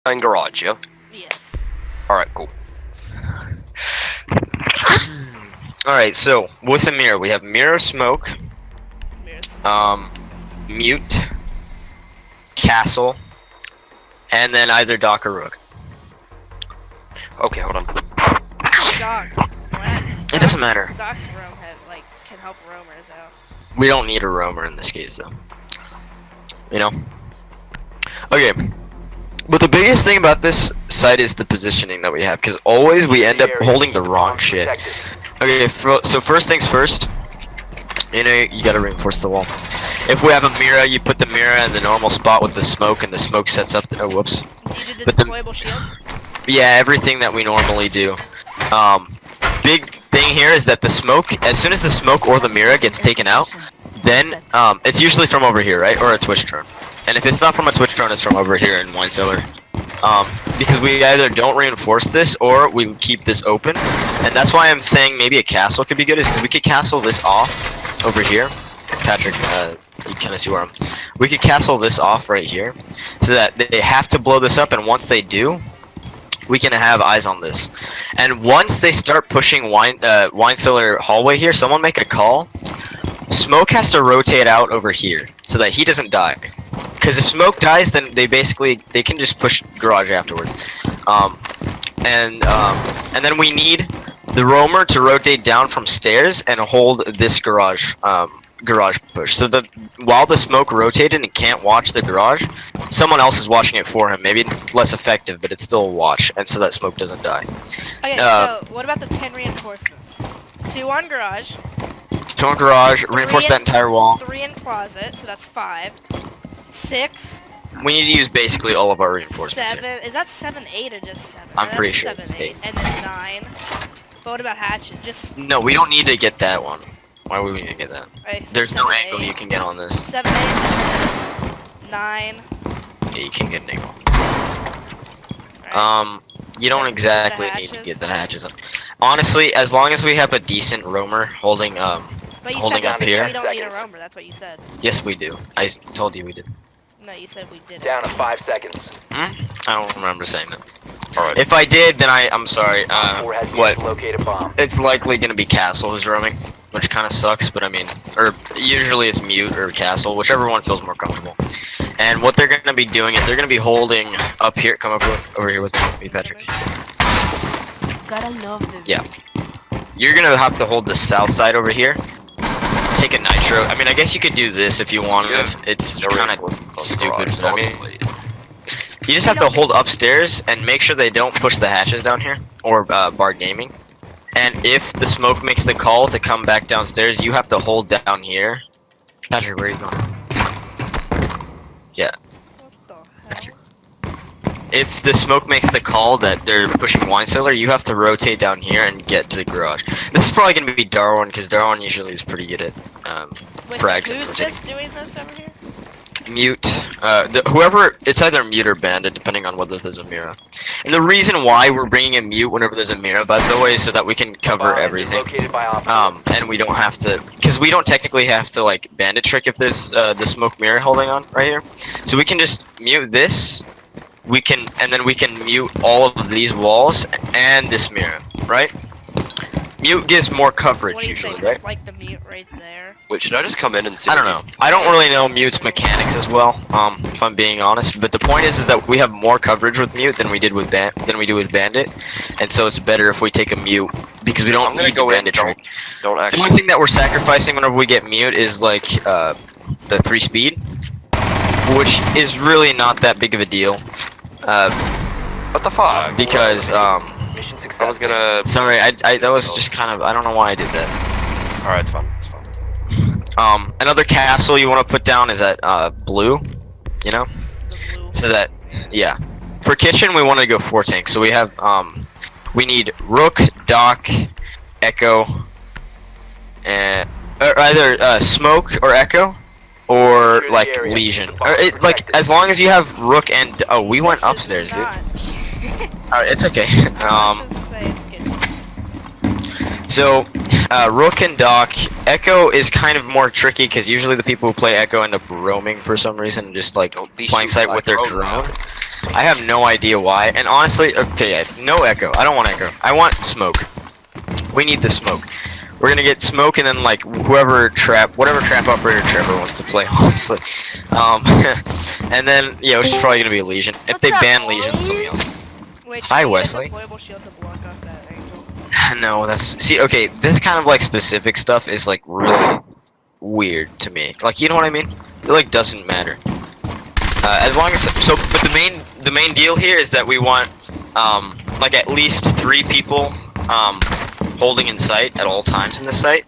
And garage, yeah? Yes. Alright, cool. Alright, so with a mirror, we have mirror smoke, Mirrors. mute, castle, and then either dock or rook. Okay, hold on. Doc. What? It doesn't matter. Doc's roam can help roamers out. We don't need a roamer in this case, though. You know? Okay. But the biggest thing about this site is the positioning that we have, because always we end up holding the wrong shit. Okay, so first things first, you gotta reinforce the wall. If we have a mirror, you put the mirror in the normal spot with the smoke, and the smoke sets up the, oh, whoops. Do you do the deployable shield? Yeah, everything that we normally do. Big thing here is that the smoke, as soon as the smoke or the mirror gets taken out, then, it's usually from over here, right? Or a twitch drone. And if it's not from a twitch drone, it's from over here in Wine Cellar. Because we either don't reinforce this or we keep this open. And that's why I'm saying maybe a castle could be good, is because we could castle this off over here. Patrick, you kind of see where we could castle this off right here, so that they have to blow this up, and once they do, we can have eyes on this. And once they start pushing Wine Cellar hallway here, someone make a call. Smoke has to rotate out over here so that he doesn't die. Because if Smoke dies, then they can just push garage afterwards. And then we need the roamer to rotate down from stairs and hold this garage push. So that while the Smoke rotated and can't watch the garage, someone else is watching it for him. Maybe less effective, but it's still a watch, and so that Smoke doesn't die. Okay, so what about the 10 reinforcements? 2 on garage. 2 on garage, reinforce that entire wall. 3 in closet, so that's 5. 6. We need to use basically all of our reinforcements 7. here. Is that 7, 8, or just 7? I'm pretty sure 7, it's 8. And then 9. But what about hatchet? Just No, we don't need to get that one. Why would we need to get that? okay, so There's 7, no angle 8. you can get on this. 7, 8. 9. Yeah, you can get an angle. Right. You don't exactly need to get the hatches up. Honestly, as long as we have a decent roamer holding, But you holding said up here. we don't need a roamer, that's what you said. Yes, we do. I told you we did. No, you said we didn't. Down to 5 seconds. I don't remember saying that. Alright. If I did, then I'm sorry. 4 has yet What? to locate a bomb. It's likely gonna be Castle who's roaming, which kind of sucks, but I mean, or usually it's Mute or Castle, whichever one feels more comfortable. And what they're gonna be doing is they're gonna be holding up here. Come over here with me, Patrick. Gotta love the Yeah. You're gonna have to hold the south side over here. Take a nitro. I mean, I guess you could do this if you wanted. Yeah. It's No kind of reinforcements on stupid. garage, But I so mean, it's- you just have to hold upstairs and make sure they don't push the hatches down here or bar gaming. And if the Smoke makes the call to come back downstairs, you have to hold down here. Patrick, where are you going? Yeah. What the hell? Patrick. If the Smoke makes the call that they're pushing Wine Cellar, you have to rotate down here and get to the garage. This is probably going to be Darwin, because Darwin usually is pretty good at Wait, frags so and who's rotating. this doing this over here? Mute. Whoever, it's either Mute or Bandit, depending on whether there's a mirror. And the reason why we're bringing in Mute whenever there's a mirror, by the way, is so that we can cover Bomb is everything. Located by op. And we don't have to, because we don't technically have to like Bandit trick if there's the Smoke mirror holding on right here. So we can just mute this. And then we can mute all of these walls and this mirror, right? Mute gives more coverage What do you usually, say? right? Like the mute right there. Wait, should I just come in and see? I don't know. I don't really know Mute's mechanics as well, if I'm being honest. But the point is that we have more coverage with Mute than we do with Bandit, and so it's better if we take a Mute because we I'm don't gonna need go the in. Bandit trick. Don't The actually. only thing that we're sacrificing whenever we get Mute is like the 3 speed, which is really not that big of a deal. What the fuck? Because Mission success. I was gonna. sorry, that was just kind of, I don't know why I did that. Alright, it's fine. It's fine. Another castle you want to put down is at blue, you know, The blue. so that, yeah. For kitchen we want to go 4 tanks, so we have we need Rook, Doc, Echo, and or either Smoke or Echo, or Secure the like area. Legion, The or bomb is like protected. as long as you have Rook and oh, we went This is upstairs, dude. not- Alright, it's okay. Let's just say it's good. So, Rook and Doc, Echo is kind of more tricky because usually the people who play Echo end up roaming for some reason, just like Don't be playing shooting sight my with their drone drone. I have no idea why. And honestly, okay, no echo. I don't want echo. I want smoke. We need the smoke. We're gonna get smoke and then like whatever trap operator Trevor wants to play, honestly. And then yeah, it's probably gonna be a Legion. If they ban Legion, something else. Wait, Hi, should we Wesley. get a deployable shield to block off that angle? No, okay, this kind of like specific stuff is like really weird to me. Like, you know what I mean? It like doesn't matter. As long as but the main deal here is that we want like at least 3 people holding in sight at all times in the site,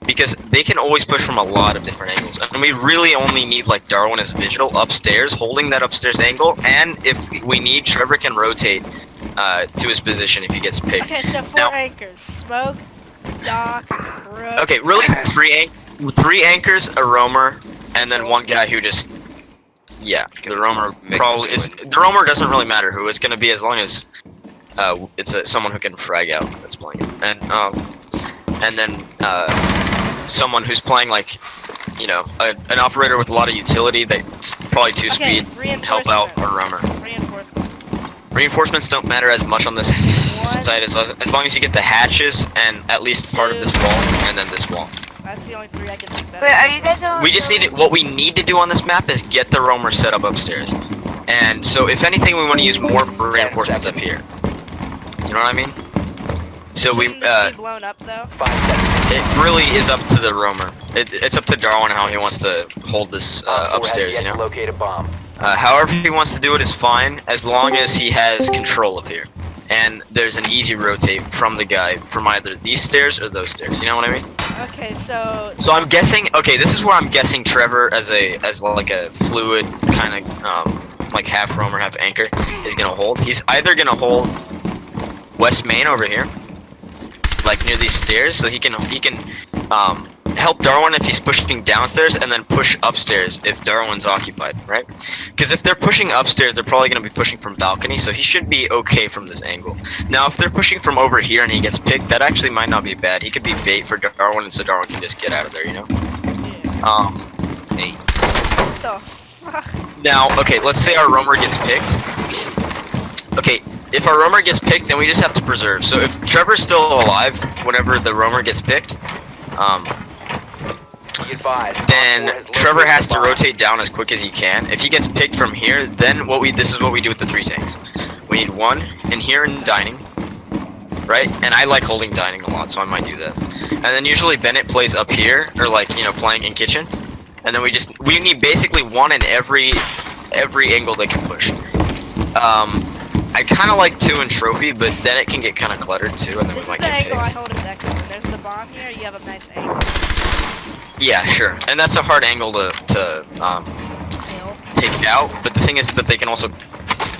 because they can always push from a lot of different angles, and we really only need like Darwin as vigil upstairs, holding that upstairs angle, and if we need, Trevor can rotate to his position if he gets picked. Okay, so 4 anchors: smoke, dock, rook. Okay, really 3 anchors, a roamer, and then 1 guy who just the roamer probably is. The roamer doesn't really matter who it's gonna be, as long as it's someone who can frag out that's playing it, and then someone who's playing like, you know, an operator with a lot of utility that's probably 2 speed, help out a roamer. Reinforcements don't matter as much on this side as long as you get the hatches and at least part of this wall and then this wall. That's the only 3 I can think of. Wait, are you guys on? We just need what we need to do on this map is get the roamer set up upstairs, and so if anything, we want to use more reinforcements up here. You know what I mean? So Shouldn't this be blown up though? 5 seconds. it really is up to the roamer. It's up to Darwin how he wants to hold this upstairs. You know. Locate a bomb. However he wants to do it is fine, as long as he has control of here. And there's an easy rotate from the guy from either these stairs or those stairs. You know what I mean? Okay, so I'm guessing. Okay, this is where I'm guessing Trevor, as like a fluid kind of like half roamer, half anchor, is gonna hold. He's either gonna hold West Main over here, like near these stairs, so he can help Darwin if he's pushing downstairs, and then push upstairs if Darwin's occupied, right? Because if they're pushing upstairs, they're probably going to be pushing from balcony, so he should be okay from this angle. Now, if they're pushing from over here and he gets picked, that actually might not be bad. He could be bait for Darwin, and so Darwin can just get out of there, you know? Hey. what the fuck? Now, okay, let's say our roamer gets picked. Okay, if our roamer gets picked, then we just have to preserve. So if Trevor's still alive whenever the roamer gets picked, then Trevor has to rotate down as quick as he can. If he gets picked from here, then this is what we do with the 3 tanks. We need 1 in here in dining, right? And I like holding dining a lot, so I might do that. And then usually Bennett plays up here, or like, you know, playing in kitchen. And then we need basically 1 in every angle they can push. I kind of like 2 in trophy, but then it can get kind of cluttered too, and then This we is might the get angle I picked. hold as excellent. There's the bomb here. You have a nice angle. Yeah, sure. And that's a hard angle to take out, but the thing is that they can also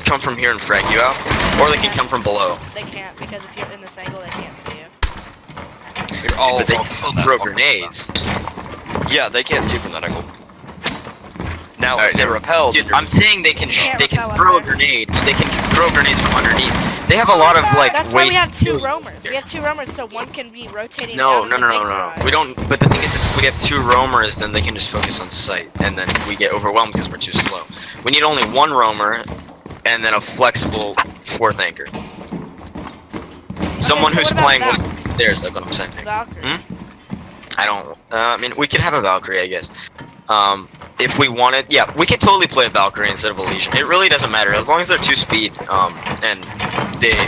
come from here and frag you out, or they can come from below. They can't, because if you're in this angle, they can't see you. But they can still throw grenades. Yeah, they can't see from that angle. Now, Alright, if they repel, Dude, I'm saying they can Can't they can repel up throw a there. grenade. They can throw grenades from underneath. They have a lot of like That's why ways we have to 2 kill you. roamers. We have 2 roamers, so 1 can be rotating. No, down no, and no, make no, drive. no. We don't. But the thing is, if we have 2 roamers, then they can just focus on sight, and then we get overwhelmed because we're too slow. We need only 1 roamer, and then a flexible 4th anchor. Someone so who's what about playing Val- with theirs, like what I'm saying. Valkyrie. I don't. I mean, we can have a Valkyrie, I guess. If we wanted, yeah, we could totally play a Valkyrie instead of a Legion. It really doesn't matter as long as they're 2 speed, and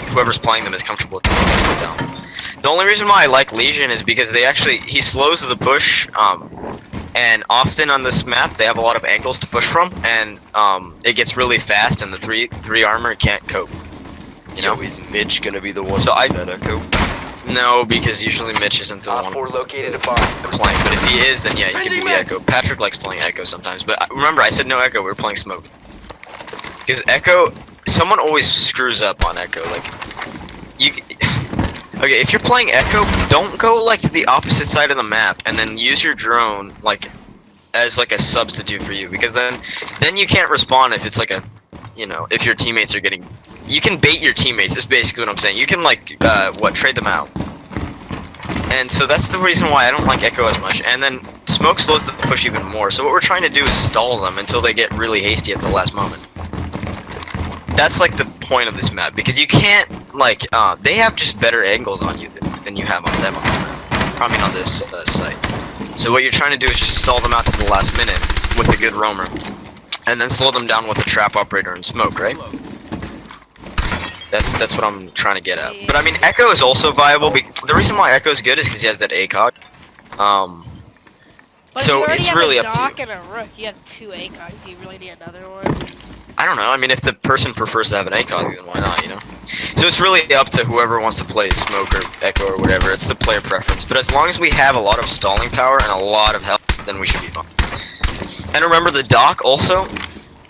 whoever's playing them is comfortable with them down. The only reason why I like Legion is because he slows the push, and often on this map they have a lot of angles to push from, and it gets really fast, and the 3 armor can't cope. You know? is Mitch gonna be the one So that echo? No, because usually Mitch isn't the Op one 4 located a bomb. playing, but if he is, then yeah, he can be the Echo. Patrick likes playing Echo sometimes, but remember, I said no Echo, we were playing Smoke. Because Echo, someone always screws up on Echo, like, okay, if you're playing Echo, don't go, like, to the opposite side of the map, and then use your drone, like, as, like, a substitute for you, because then you can't respawn if it's, like, you know, if your teammates are getting... You can bait your teammates, that's basically what I'm saying. You can, like, trade them out. And so that's the reason why I don't like Echo as much. And then Smoke slows the push even more. So what we're trying to do is stall them until they get really hasty at the last moment. that's like the point of this map, because you can't like they have just better angles on you than you have on them on this map. I mean on this site. So what you're trying to do is just stall them out to the last minute with a good roamer, and then slow them down with a trap operator and smoke, right? That's what I'm trying to get at. But I mean, Echo is also viable. The reason why Echo is good is because he has that ACOG. But So you already it's have really a up to you. Doc and a Rook. You have 2 ACOGs. Do you really need another one? I don't know. I mean, if the person prefers to have an ACOG, then why not, you know? So it's really up to whoever wants to play Smoke or Echo or whatever. It's the player preference. But as long as we have a lot of stalling power and a lot of health, then we should be fine. And remember, the Doc also,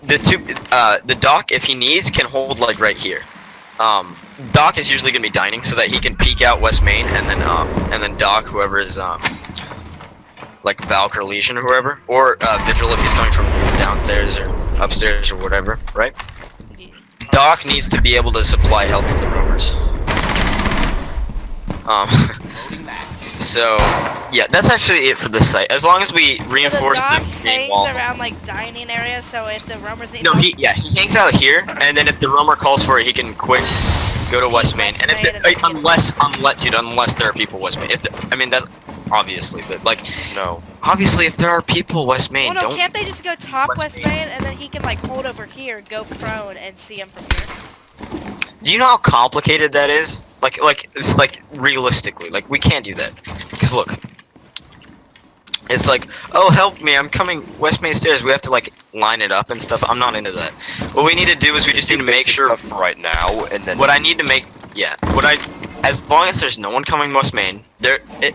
the Doc, if he needs, can hold like right here. Doc is usually gonna be dining so that he can peek out West Main, and then Doc, whoever is like Valk or Legion or whoever, or Vigil if he's coming from downstairs or upstairs or whatever, right? Doc needs to be able to supply health to the roamers. So yeah, that's actually it for this site. As long as we reinforce so the the Doc main hangs wall. around like dining areas, so if the roamers need No, help, he hangs out here, and then if the roamer calls for it, he can quick go to West Main. West And if Main the, and then get- unless there are people West Main. I mean that obviously, but like No. obviously if there are people West Main, well, no, don't. can't they just go top West West Main. Main and then he can like hold over here, go prone, and see him from here? Do you know how complicated that is? Like realistically, like we can't do that. Cause look, it's like, oh help me, I'm coming West Main stairs. We have to like line it up and stuff. I'm not into that. What we need to do is we just need to make Basic sure. stuff right now, and then What I need to make, yeah. As long as there's no one coming West Main,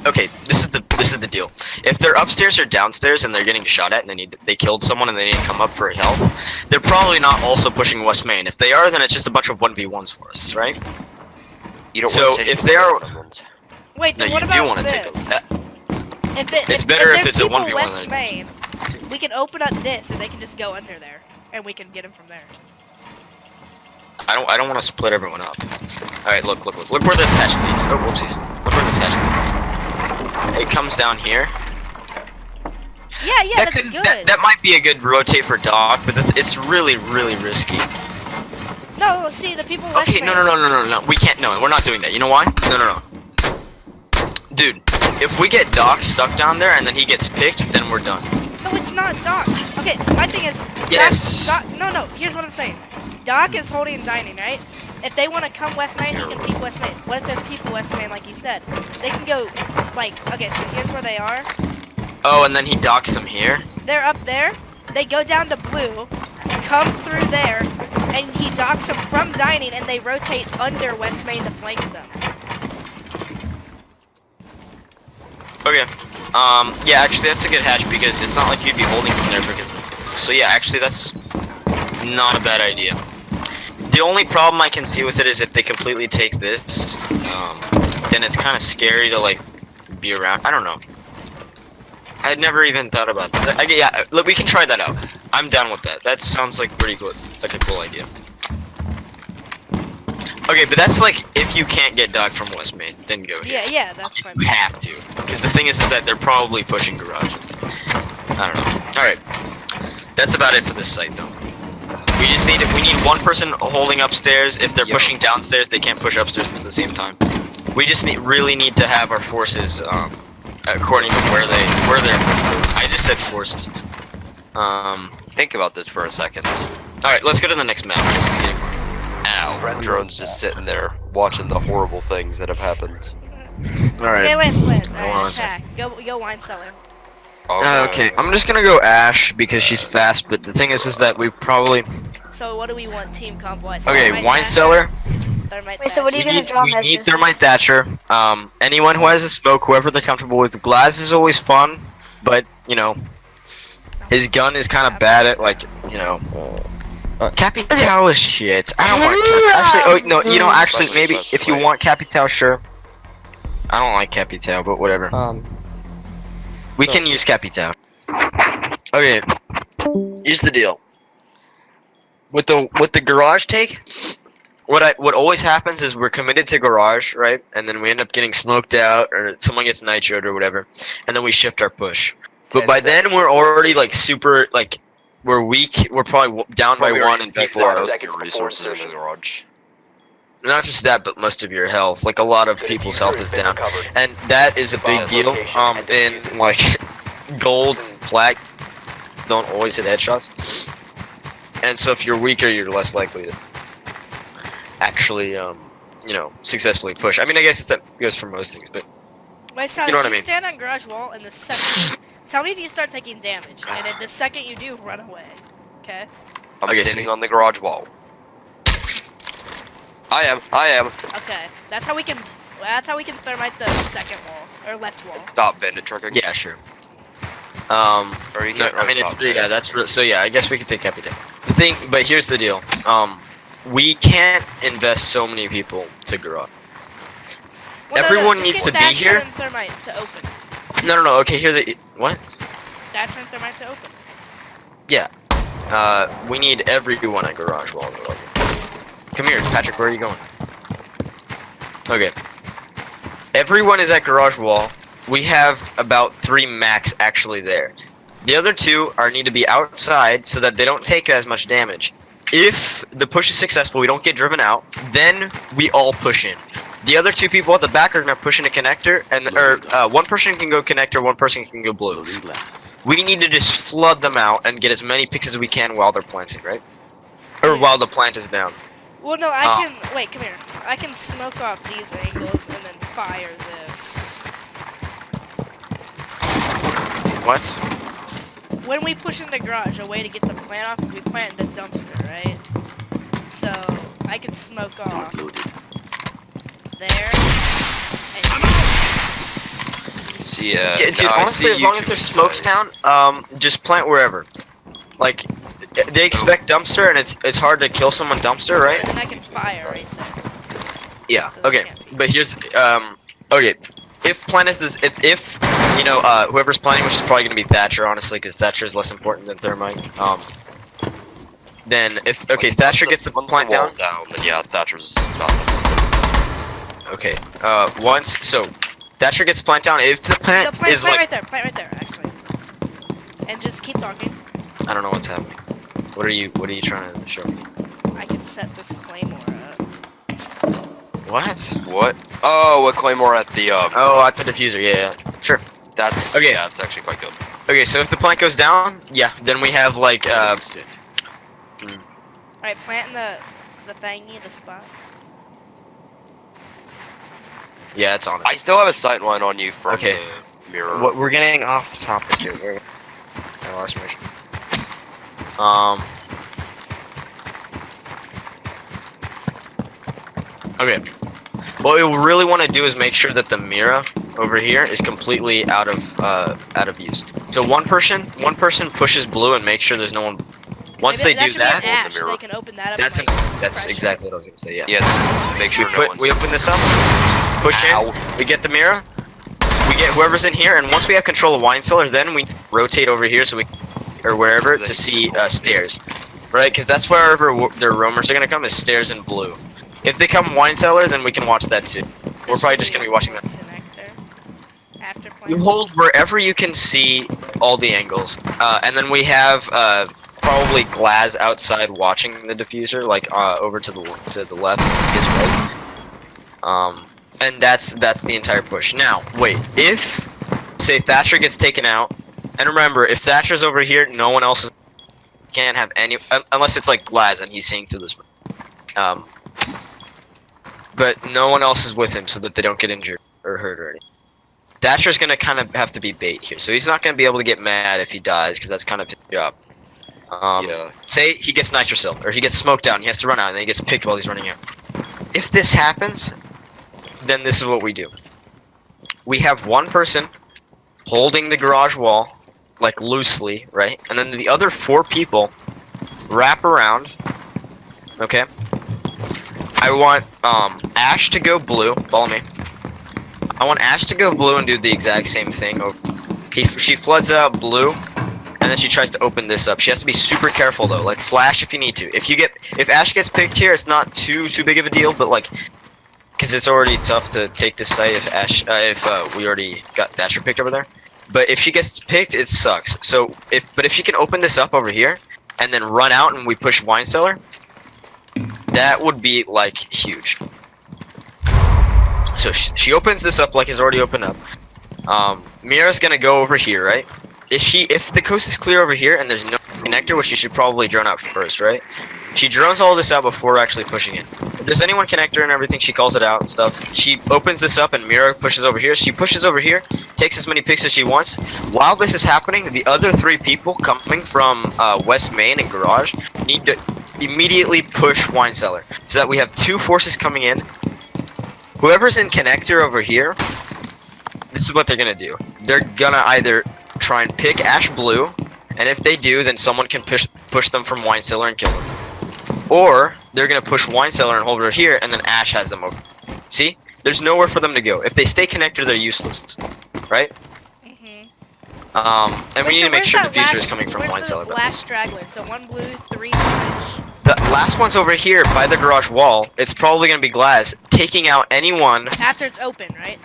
okay. This is the deal. If they're upstairs or downstairs and they're getting shot at and they killed someone and they need to come up for health, they're probably not also pushing West Main. If they are, then it's just a bunch of 1v1s for us, right? you don't so want to take if they are- Wait, No, then what you do about want to take this? a. It's better if there's it's a people 1v1 West than- Main, we can open up this and they can just go under there, and we can get them from there. I don't want to split everyone up. All right, look where this hatch leads. Oh, whoopsies. Look where this hatch leads. It comes down here. Yeah, that's good. That might be a good rotate for Doc, but it's really risky. No, see the people West Okay, Main. no. We can't. No, we're not doing that. You know why? No. Dude, if we get Doc stuck down there and then he gets picked, then we're done. No, it's not Doc. Okay, my thing is, Yes. No. Here's what I'm saying. Doc is holding dining, right? If they want to come West Main, he can peek West Main. What if there's people West Main, like you said? They can go, like, okay, so here's where they are. Oh, and then he docks them here. They're up there. They go down to blue, come through there, and he docks them from dining, and they rotate under West Main to flank them. Okay. Yeah, actually, that's a good hatch because it's not like you'd be holding from there because. So yeah, actually, that's not a bad idea. The only problem I can see with it is if they completely take this, then it's kind of scary to like be around. I don't know. I'd never even thought about that. Yeah, look, we can try that out. I'm down with that. That sounds like pretty good, like a cool idea. Okay, but that's like if you can't get Doc from West Main, then go here. Yeah, that's my. You have to, because the thing is that they're probably pushing garage. I don't know. All right, that's about it for this site, though. We just need one person holding upstairs. If they're pushing downstairs, they can't push upstairs at the same time. We just really need to have our forces according to where they're. I just said forces. Think about this for a second. All right, let's go to the next map. This is getting. Ow. Drone's just sitting there watching the horrible things that have happened. All right. Okay, Lance, Hold on a alright, attack. Go wine cellar. Okay, I'm just gonna go Ash because she's fast. But the thing is that we probably. So what do we want team comp wise? Okay, wine cellar. Wait, so what are you gonna draw We need measures? Thermite Thatcher. Anyone who has a smoke, whoever they're comfortable with. Glass is always fun, but you know, his gun is kind of bad at like, you know. Capital is shit. I don't want actually. Oh no, you know, actually maybe if you want Capital, sure. I don't like Capital, but whatever. We can use Capital. Okay, here's the deal. With the garage take, what always happens is we're committed to garage, right? And then we end up getting smoked out, or someone gets nitroed or whatever, and then we shift our push. But by then we're already like super like we're weak. We're probably down by Probably one, already and invested people are most of Seconds your before resources in the insertion. garage. not just that, but most of your health. Like a lot of The people's diffuser health has is been down, recovered. and that is a big Bomb deal. location and defuse In like gold and plat don't always hit headshots, and so if you're weaker, you're less likely to actually successfully push. I mean, I guess that goes for most things, but Wait, Sally, you know what I you mean. stand on garage wall, and the second tell me if you start taking damage, and the second you do, run away. Okay? I'm Okay, so standing on the garage wall. I am. Okay. That's how we can thermite the second wall or left wall. Stop bandit trucking. Yeah, sure. Or you No, can't I mean, stop yeah, so yeah, I guess we could take everything. The thing, but here's the deal. We can't invest so many people to garage. Well, Everyone just needs get to be Thatcher here. and thermite to open. No, okay, what? Thatcher and thermite to open. We need everyone at garage wall. Come here, Patrick, where are you going? Okay. Everyone is at garage wall. We have about 3 max actually there. The other 2 need to be outside so that they don't take as much damage. If the push is successful, we don't get driven out, then we all push in. The other 2 people at the back are gonna push in a connector, and one person can go connector, one person can go blue. We need to just flood them out and get as many picks as we can while they're planting, right? Or while the plant is down. Well, no, I can wait. Come here. I can smoke off these angles and then fire this. What? When we push into garage, a way to get the plant off is we plant in the dumpster, right? So I can smoke off there. See, Yeah, dude, no, I honestly, see as long you as two there's inside. smokes down, just plant wherever. Like, they expect dumpster, and it's hard to kill someone dumpster, right? And I can fire right there. Yeah. So they Okay. can't be- But here's okay. If plant is this, if whoever's planning, which is probably gonna be Thatcher, honestly, because Thatcher is less important than Thermite. Then if Thatcher gets the once plant down. wall's down, then yeah, Thatcher's not this. Okay. So Thatcher gets the plant down. If the plant, The plant, is plant like, right there, actually. And just keep talking. I don't know what's happening. What are you trying to show me? I can set this claymore up. What? What? Oh, a claymore at the Oh, at the diffuser. Yeah. Sure. That's Okay. Yeah, it's actually quite good. Okay, so if the plant goes down, yeah, then we have like Alright, plant in the thingy, the spot. yeah, it's on it. I still have a sight line on you from Okay. the mirror. What we're getting off topic here. I lost motion. Okay. What we really want to do is make sure that the Mira over here is completely out of use. So one person pushes blue and makes sure there's no one. Once Maybe they do should that, be an ash, the so mirror. they can open that up. that's and, like, that's pressure. exactly what I was gonna say. Yeah. Yeah, make sure no one's. We open this up, push Ow. in, we get the Mira, we get whoever's in here, and once we have control of wine cellar, then we rotate over here so we, or wherever, to see stairs, right? Because that's wherever their roamers are gonna come, is stairs and blue. If they come wine cellar, then we can watch that too. So We're probably should just we gonna be watching that. connector after You plant? hold wherever you can see all the angles, and then we have probably glass outside watching the diffuser, like over to the left, his right. And that's the entire push. Now, wait, if say Thatcher gets taken out, and remember, if Thatcher's over here, no one else can't have any, unless it's like glass and he's seeing through this. But no one else is with him so that they don't get injured or hurt or anything. Thatcher's gonna kind of have to be bait here, so he's not gonna be able to get mad if he dies, because that's kind of his job. Yeah. Say he gets nitrosil, or he gets smoked out and he has to run out, and then he gets picked while he's running out. If this happens, then this is what we do. We have one person holding the garage wall, like loosely, right? And then the other 4 people wrap around, okay? I want Ash to go blue, follow me. I want Ash to go blue and do the exact same thing. She floods out blue, and then she tries to open this up. She has to be super careful though, like flash if you need to. If Ash gets picked here, it's not too big of a deal, but like, because it's already tough to take this site if we already got Thatcher picked over there. But if she gets picked, it sucks. So if she can open this up over here, and then run out and we push wine cellar, that would be like huge. So she opens this up like it's already opened up. Mira's gonna go over here, right? If the coast is clear over here and there's no connector, which she should probably drone out first, right? She drones all this out before actually pushing it. If there's anyone connector and everything, she calls it out and stuff. She opens this up and Mira pushes over here. She pushes over here, takes as many picks as she wants. While this is happening, the other 3 people coming from West Main and Garage need to immediately push Wine Cellar. So that we have 2 forces coming in. Whoever's in connector over here, this is what they're gonna do. They're gonna either try and pick Ash Blue, and if they do, then someone can push them from Wine Cellar and kill them. Or they're gonna push Wine Cellar and hold her here, and then Ash has them over. See? There's nowhere for them to go. If they stay connected, they're useless, right? And we need to make sure diffuser is coming from Wine Cellar. Last straggler. So 1 blue, 3 orange. The last one's over here by the garage wall. It's probably gonna be Glass taking out anyone. After it's open, right?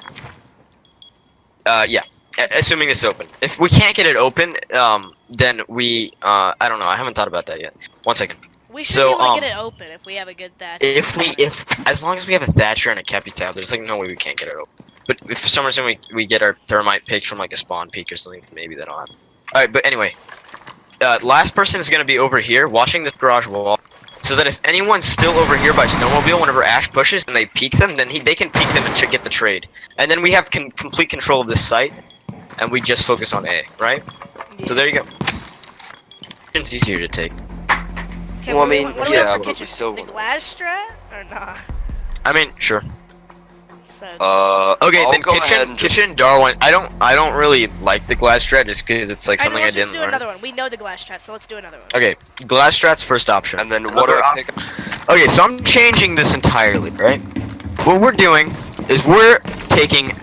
Yeah. Assuming it's open. If we can't get it open, then we I don't know. I haven't thought about that yet. 1 second. We should be able to get it open if we have a good thatcher. As long as we have a Thatcher and a Capital, there's like no way we can't get it open. But if for some reason we get our thermite picked from like a spawn peak or something, maybe that'll happen. Alright, but anyway. Last person is gonna be over here watching this garage wall. So that if anyone's still over here by Snowmobile, whenever Ash pushes and they peek them, then they can peek them and get the trade. And then we have complete control of this site, and we just focus on A, right? Yeah. So there you go. It's easier to take. Okay, Well, I mean, yeah, but but we still the wanna- glass strat or not? I mean, sure. So Okay, I'll then go ahead and kitchen Darwin. I don't really like the glass strat just because it's like something I let's just didn't do learn. another one. We know the glass strat, so let's do another one. Okay, glass strat's first option. And then what do I pick? Okay, so I'm changing this entirely, right? What we're doing is we're taking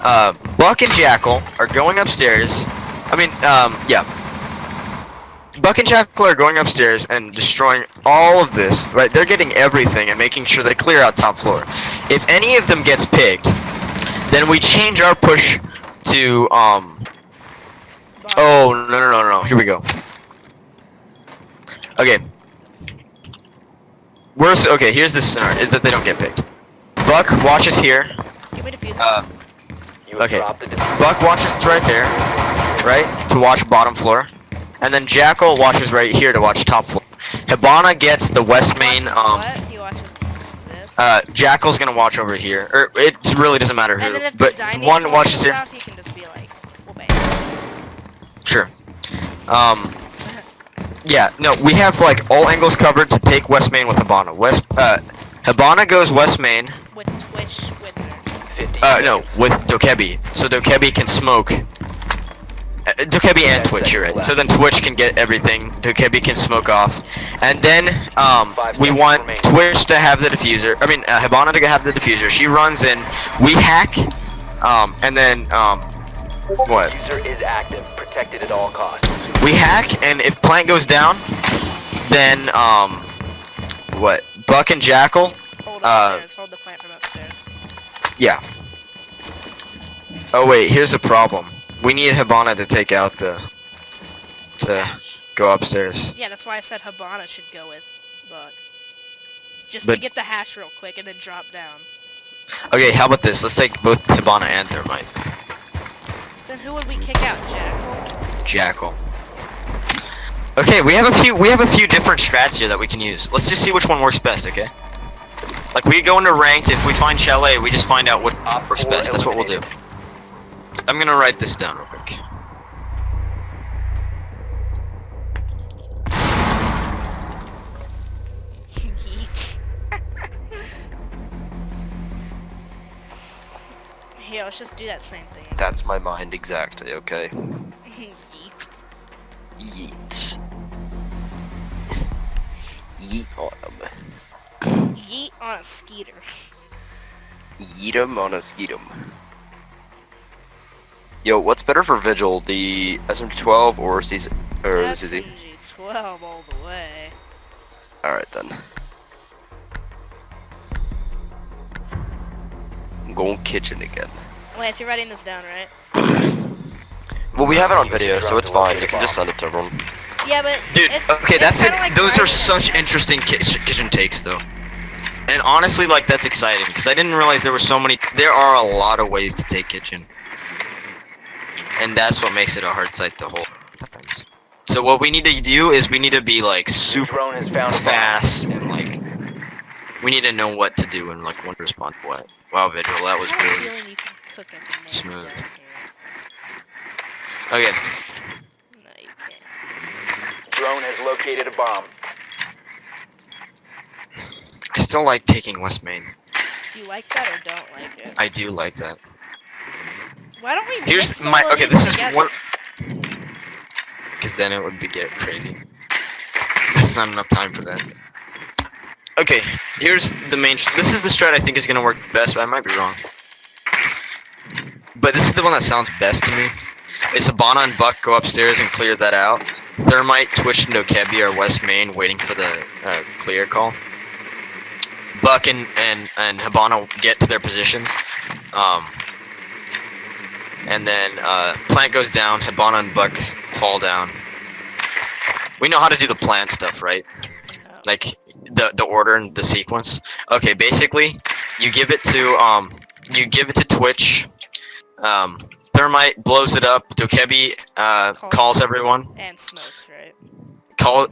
Buck and Jackal are going upstairs. I mean, yeah. Buck and Jackal are going upstairs and destroying all of this, right? They're getting everything and making sure they clear out top floor. If any of them gets picked, then we change our push to, oh, no. Here we go. Okay. Okay, here's the scenario, is that they don't get picked. Buck watches here. Give me diffuser. You have Okay. dropped the diffuser. Buck watches right there, right, to watch bottom floor. And then Jackal watches right here to watch top floor. Hibana gets the west main, What? He watches this. Jackal's gonna watch over here. Or it really doesn't matter who. And then if But the dining one hall watches comes here. out, he can just be like, well, bang. Sure. Yeah, no, we have like all angles covered to take west main with Hibana. Hibana goes west main. With Twitch, with her. 50 No, with Dokebi. So Dokebi can smoke. Dokebi and Twitch, you're right. So then Twitch can get everything. Dokebi can smoke off. And then, we want Twitch to have the diffuser. I mean, Hibana to have the diffuser. She runs in. We hack. And then, what? Diffuser is active, protected at all costs. We hack, and if plant goes down, then, what? Buck and Jackal. Hold upstairs. Hold the plant from upstairs. Yeah. Oh wait, here's a problem. We need Hibana to take out to go upstairs. Yeah, that's why I said Hibana should go with Buck. Just But- to get the hash real quick and then drop down. Okay, how about this? Let's take both Hibana and Thermite. Then who would we kick out, Jackal. Okay, we have a few different strats here that we can use. Let's just see which one works best, okay? Like we go into ranked, if we find Chalet, we just find out what works best. That's what we'll do. I'm gonna write this down real quick. Yeet. Here, let's just do that same thing. That's my mind exactly, okay? Yeet. Yeet. Yeet on 'em. Yeet on a skeeter. Yeet 'em on a skeet 'em. Yo, what's better for Vigil, the SMG-12 or CZ? Or the CZ? SMG-12 all the way. Alright then. I'm going kitchen again. Lance, you're writing this down, right? Well, we have it on video, so it's fine. You can just send it to everyone. Yeah, but Dude, okay, it's that's it. kinda like Those are riding such a- interesting kitchen takes, though. And honestly, like, that's exciting, because I didn't realize there were so many. There are a lot of ways to take kitchen. And that's what makes it a hard site to hold sometimes. So what we need to do is we need to be, like, super Drone has found a bomb. fast, and, like, we need to know what to do and, like, when to respond to what. Wow, Vigil, that was I have a really feeling you can cook it from there smooth. down here. Okay. No, you can't. Drone has located a bomb. I still like taking West Main. Do you like that or don't like it? I do like that. Why don't we Here's mix my all of okay. these This is together? one. Because then it would get crazy. There's not enough time for that. Okay, here's the main. This is the strat I think is gonna work best, but I might be wrong. But this is the one that sounds best to me. It's Habana and Buck go upstairs and clear that out. Thermite, Twitch, and Dokebi are West Main waiting for the clear call. Buck and Habana get to their positions. And then plant goes down, Habana and Buck fall down. We know how to do the plant stuff, right? Like the order and the sequence. Okay, basically, you give it to Twitch. Thermite blows it up. Dokebi calls everyone. And smokes, right?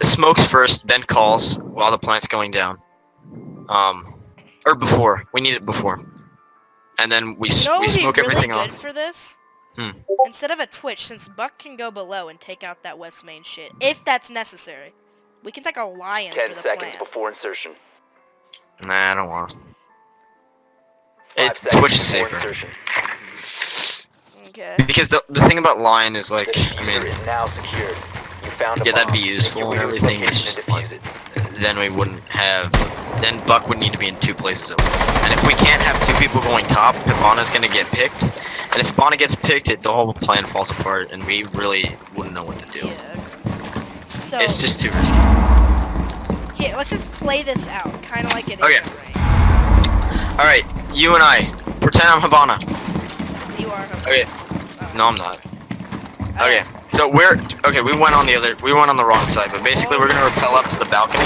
Smokes first, then calls while the plant's going down. Or before. We need it before. And then we You know what would be smoke really everything good off. for this? Hmm. Instead of a Twitch, since Buck can go below and take out that West Main shit, if that's necessary, we can take a lion 10 for the seconds plant. before insertion. Nah, I don't want to. 5 Twitch seconds is before safer. insertion. Okay. Because the thing about lion is like, The I diffuser mean, is now secured. You found a yeah, that'd bomb. be Make useful your and way to its everything. It's location just and like, defuse it. then we wouldn't have. Then Buck would need to be in two places at once. And if we can't have two people going top, Hibana's gonna get picked. And if Hibana gets picked, the whole plan falls apart, and we really wouldn't know what to do. Yeah, okay. So, It's just too risky. yeah, let's just play this out, kind of like it is Okay. in ranked. All right, you and I pretend I'm Hibana. You are. Okay. Oh. No, I'm not. Okay. So we went on the wrong side, but basically we're gonna rappel up to the balcony.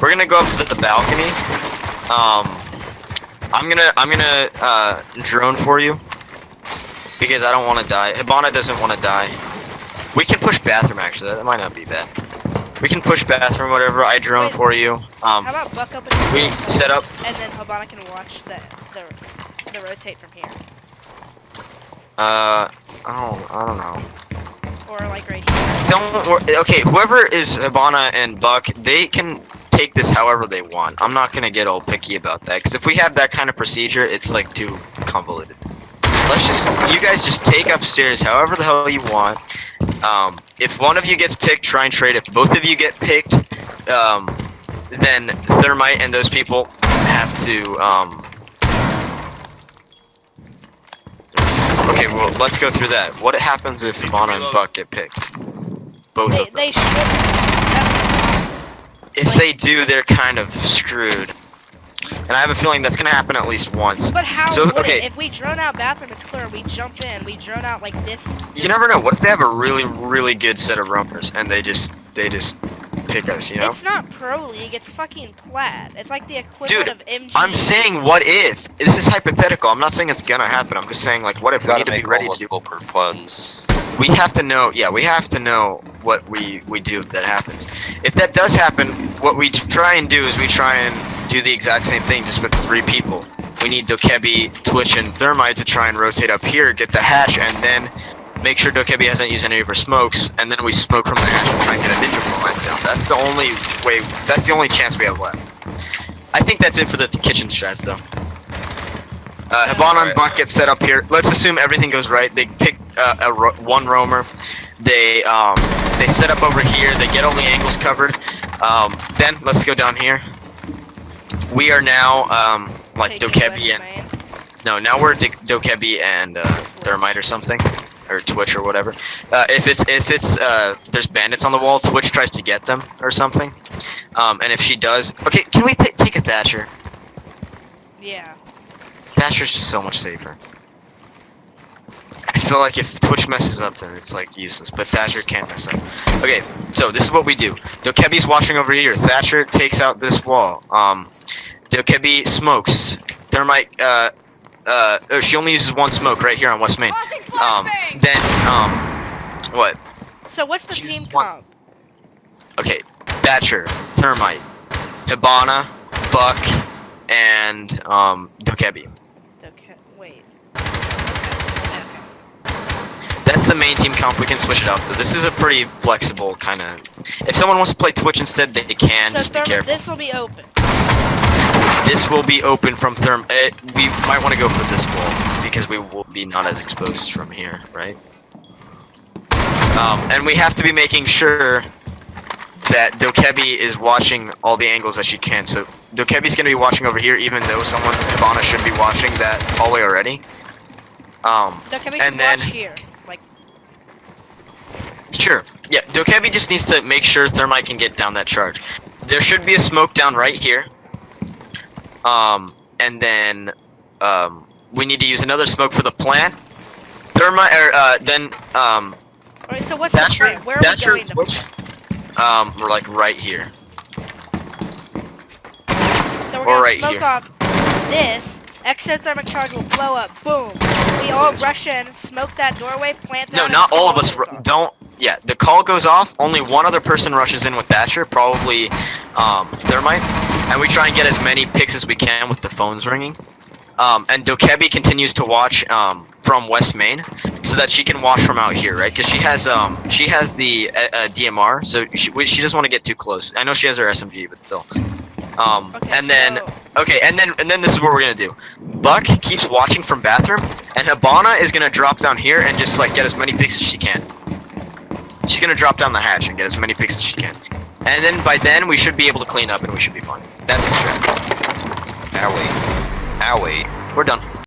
We're gonna go up to the balcony. I'm gonna drone for you because I don't want to die. Hibana doesn't want to die. We can push bathroom actually. That might not be bad. We can push bathroom, whatever. I drone Wait. for you. How about Buck up and We set up. and then Habana can watch the rotate from here, I don't know. or like right here. Don't worry. Okay, whoever is Hibana and Buck, they can take this however they want. I'm not gonna get all picky about that, because if we have that kind of procedure, it's like too convoluted. You guys just take upstairs however the hell you want. If one of you gets picked, try and trade. If both of you get picked, then Thermite and those people have to, Okay, well, let's go through that. What happens if Hibana and Buck get picked? Both of them. They should. That's If they do, they're kind of screwed. And I have a feeling that's gonna happen at least once. But how So, would okay. it? If we drone out bathroom, it's clear. We jump in. We drone out like this. You never know. What if they have a really, really good set of roamers and they just pick us, you know? It's not pro league. It's fucking plat. It's like the Dude, equivalent of MG. I'm saying what if? This is hypothetical. I'm not saying it's gonna happen. I'm just saying like what if we need to be ready to do. multiple per ones. We have to know. Yeah, we have to know what we do if that happens. If that does happen, what we try and do is we try and do the exact same thing just with 3 people. We need Dokebi, Twitch, and Thermite to try and rotate up here, get the hatch, and then make sure Dokebi hasn't used any of her smokes, and then we smoke from the hatch and try and get a ninja plant down. That's the only way. That's the only chance we have left. I think that's it for the kitchen strats, though. Hibana and Buck get set up here. Let's assume everything goes right. They pick one roamer. They set up over here. They get all the angles covered. Then let's go down here. We are now like Taking Dokebi West and Main. no, now we're Dokebi and Thermite or something, or Twitch or whatever. If it's there's bandits on the wall, Twitch tries to get them or something. And if she does, okay, can we take a Thatcher? Yeah. Thatcher's just so much safer. feel like if Twitch messes up, then it's like useless. But Thatcher can't mess up. Okay, so this is what we do. Dokebi's watching over here. Thatcher takes out this wall. Dokebi smokes. Thermite. She only uses one smoke right here on West Main. What? So what's the Choose team one. comp? Okay, Thatcher, Thermite, Hibana, Buck, and Dokebi. Okay, wait. Okay. That's the main team comp. We can switch it up. Though. This is a pretty flexible kind of. If someone wants to play Twitch instead, they can. So Just be careful. this will be open. This will be open from we might want to go for this wall because we will be not as exposed from here, right? And we have to be making sure that Dokebi is watching all the angles that she can. So Dokebi's going to be watching over here, even though Hibana should be watching that hallway already. Dokebi and should then watch here. Like, sure, yeah. Dokebi just needs to make sure Thermite can get down that charge. There should be a smoke down right here. And then we need to use another smoke for the plant. Thermite, alright, so what's the plan? Where are we going to plant? We're like right here. So we're Or gonna right smoke here. off this. Exothermic charge will blow up. Boom. We all rush in, smoke that doorway, plant No, down. not and all of call us. goes off. Don't. Yeah, the call goes off. Only one other person rushes in with Thatcher, probably Thermite, and we try and get as many picks as we can with the phones ringing. And Dokebi continues to watch from West Main, so that she can watch from out here, right? Because she has the DMR, so she doesn't want to get too close. I know she has her SMG, but still. Okay, And then so- and then this is what we're gonna do. Buck keeps watching from bathroom, and Hibana is gonna drop down here and just like get as many picks as she can. She's gonna drop down the hatch and get as many picks as she can. And then by then we should be able to clean up and we should be fine. That's the strategy. Owie. We're done.